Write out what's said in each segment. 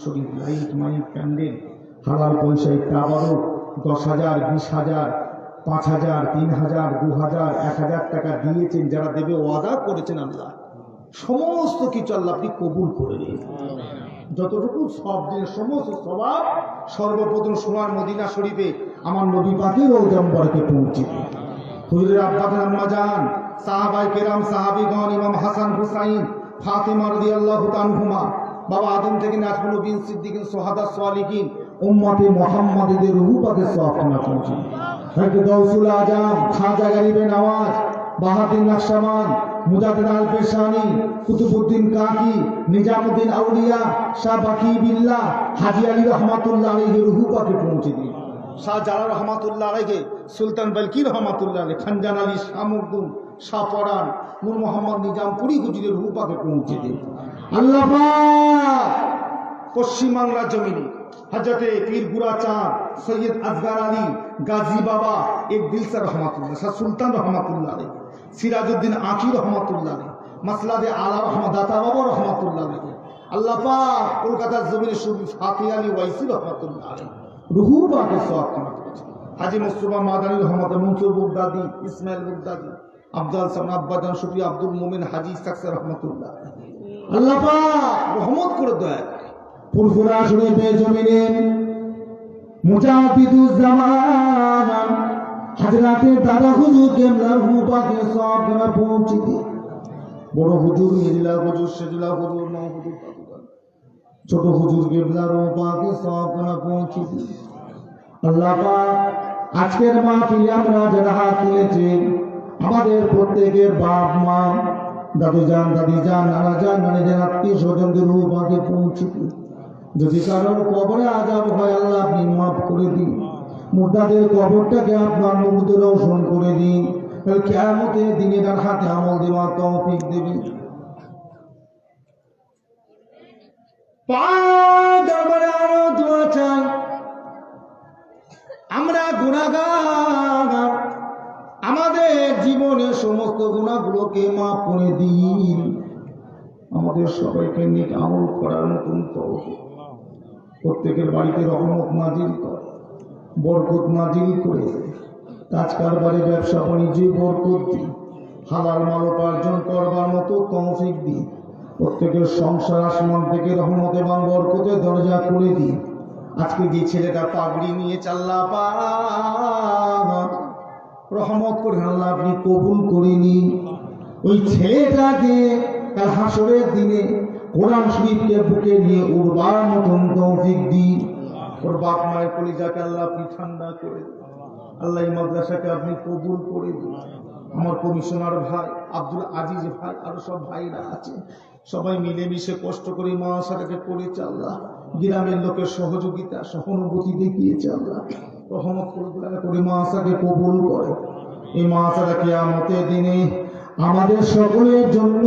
শরীফ light mic pandal হালাল পয়সায় আবারও 10,000 20,000 5,000 3,000 2,000 1,000 টাকা দিয়েছেন যারা দেবে ওয়াদা করেছেন আল্লাহ সমস্ত কিছু আল্লাহ আপনি কবুল করে নিন। যতটুকু সব দিনের সমস্ত স্বভাব সর্বপ্রথম সোনার মদিনা শরীফে আমার নবী পাকের রওজা মুবারকে পৌঁছে দিন। হুজুরের আব্বা আম্মা জান সাহাবায়ে কেরাম সাহাবীগণ ইমাম হাসান হুসাইন ফাতিমা রাদিয়াল্লাহু তাআলা বাবা আদম থেকে নাজমুল নবীন সিদ্দিকিন সোহাদা সালিহিন উম্মতে মুহাম্মাদীদের রূহ পাকে সওয়াবখানা পৌঁছে হযরত গাউসুল আজম খাজা গরিবে নওয়াজ বাহাদুর নকশবন্দ মুজাদ্দিদ আল পেশানি কুতুবউদ্দিন কাকি নিজামউদ্দিন আউলিয়া শাহ বাকি বিল্লাহ হাজী আলী রহমাতুল্লাহ আলাইহির রূহ পাকে পৌঁছে দিন। শাহ জালাল রহমাতুল্লাহ আলাইহি সুলতান বালকি রহমাতুল্লাহ আলাইহি খানজান আলী শাহ মখদুম শাহ পরান নূর মোহাম্মদ নিজামপুরি হুজুরের রূহ পাকে পৌঁছে দিন। আল্লাহ পাক পশ্চিম বাংলার জমিনে হযরতে পীর বুড়া চাঁদ সৈয়দ আসগার আলী গাজী বাবা এক দিলসা রহমাতুল্লাহ শাহ সুলতান রহমাতুল্লাহ আলাইহি সিরাজউদ্দিন আকি রহমাতুল্লাহ আলাইহি মাসলাদে আলা রহমাদাতা বাবা রহমাতুল্লাহ আলাইহি আল্লাহ পাক কলকাতার জমিনে সুফি ফাকি আলী ওয়াইসি রহমাতুল্লাহ আলাইহি রূহ পাকে সওয়াবখানা করেছেন। হাজী মুস্তাফা মাদানী রহমত মনসুর বুগদাদি ইসমাইল বুগদাদি আব্দুল সামাদ আব্বাজান শুকরি আব্দুল মুমিন হাজী সাকসা রহমাতুল্লাহ আল্লাহ পাক রহমত করে দয়া করে ফুরফুরা শরীফে জমিনে মুজাহিদুজ জামান হযরতে দাদা হুজুর কেবলার রূহ পাকে সওয়াবখানা পৌঁছে দিন। বড় হুজুর মিল্লা হুজুর সেজলা হুজুর নও হুজুর ছোট হুজুর কেবলার রূহ পাকে সওয়াবখানা পৌঁছে দিন। আল্লাহ পাক আজকের মাহফিলে আমরা যারা হাত তুলেছি আমাদের প্রত্যেকের বাপ মা দাদু জান দাদি জান নানা জান নানিদের আত্মীয় স্বজনদের রূহ পাকে পৌঁছে দিন। যদি কারোর কবরে আযাব হয় আল্লাহ আপনি মাফ করে দিন। মুর্দাদের কবরটাকে আপনার নূর দিয়ে রোশন করে দিন। কাল কিয়ামতের দিনে তার হাতে আমল দেওয়ার তৌফিক দিবেন। পাক দরবারে আরো দোয়া চাই। আমরা গুনাহগার আমাদের জীবনের সমস্ত গুনাহগুলোকে মাফ করে দিন। আমাদের সবাইকে নেক আমল করার মতন তৌফিক প্রত্যেকের বাড়িতে রহমত নাজিল করে বরকত নাজিল করে কাজ কারবারে ব্যবসা বাণিজ্যে বরকত দিন হালাল মাল উপার্জন করবার মতো তৌফিক দিন। প্রত্যেকের সংসার আসমান থেকে রহমত এবং বরকতের দরজা খুলে দিন। আজকে যে ছেলেটা পাগড়ি নিয়ে আল্লাহ পাক রহমত করে আল্লাহ আপনি কবুল করে নিন। ওই ছেলেটাকে কাল হাসরের দিনে কোরআন শরীফকে বুকে নিয়ে উড়বার মতন তৌফিক দিন। ওর বাপ মায়ের কলিজাকে আল্লাহ আপনি ঠান্ডা করে দিন। আল্লাহ এই মাদ্রাসাকে আপনি কবুল করে দিন। আমার কমিশনার ভাই আব্দুল আজিজ ভাই আরো সব ভাইরা আছে সবাই মিলেমিশে কষ্ট করে মাদ্রাসাটাকে করেছে আল্লাহ। গ্রামের লোকের সহযোগিতা সহানুভূতি দেখিয়েছে আল্লাহ রহমত করে মাদ্রাসাকে কবুল করে। এই মাদ্রাসাটা কিয়ামতের দিনে আমাদের সকলের জন্য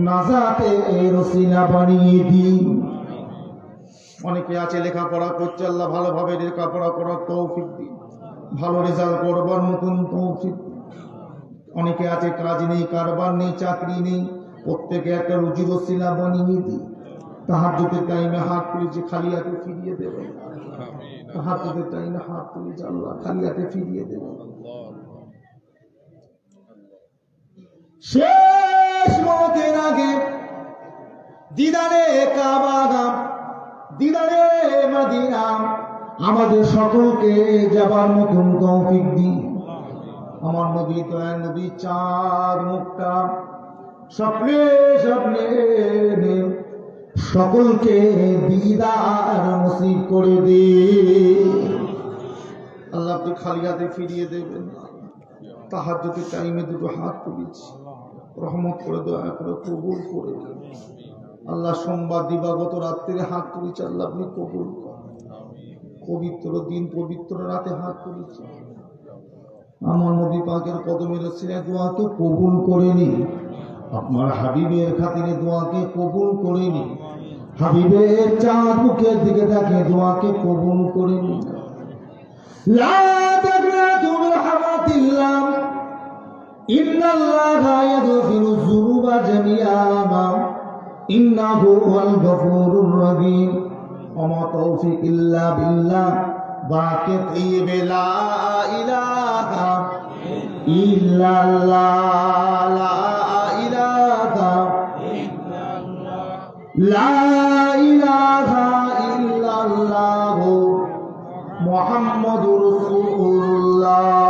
নাজাতের ওসিলা বানিয়ে দিন। অনেকে আছে লেখাপড়া করছে আল্লাহ ভালোভাবে লেখাপড়া করার তৌফিক দিন ভালো রেজাল্ট করবার মতন তৌফিক দিন। অনেকে আছে কাজ নেই কারবার নেই চাকরি নেই প্রত্যেকে একটা রুজির ওসিলা বানিয়ে দিন। তাহাজ্জুদের টাইমে হাত তুলেছে খালি হাতে ফিরিয়ে দেবেন। তাহাজ্জুদের টাইমে হাত তুলেছে আল্লাহ খালি হাতে ফিরিয়ে দেবেন। শেষ মতের আগে দিদারে কাবা দিদারে মদিনা আমাদের সকলকে যাবার মতন তৌফিক দিন। আমার নবী দয়ার নবী চাঁদ মুখটা স্বপ্নে স্বপ্নে সকলকে দিদার নসিব করে দে আল্লাহ আপনি খালি হাতে ফিরিয়ে দেবেন। তাহাজ্জুদের টাইমে দুটো হাত তুলেছি রহমত করে দয়া করে কবুল করে দেন আল্লাহ। সোমবার দিবাগত রাত্রে হাত তুলেছি আল্লাহ আপনি কবুল করেন। পবিত্র দিন পবিত্র রাতে হাত তুলেছি আমার নবী পাকের কদমে রসিলে দোয়াকে কবুল করে নিন। আপনার হাবিবের খাতিরে দোয়াকে কবুল করে নিন। হাবিবের চাঁদ মুখের দিকে দেখে দোয়াকে কবুল করে নিন। লা তাকনাতু মিন রাহমাতিল্লাহ ইন্নাল্লাহা ইয়াগফিরুয যুনুবা জামিআ ইন্নাহু হুয়াল গফুরুর রহিম ওয়া মা তাওফীক ইল্লা বিল্লাহ বাকে তাইয়্যিবে লা ইলাহা ইল্লাল্লাহ লা ইলাহা লা ইলাহা ইল্লাল্লাহ মুহাম্মাদুর রাসূলুল্লাহ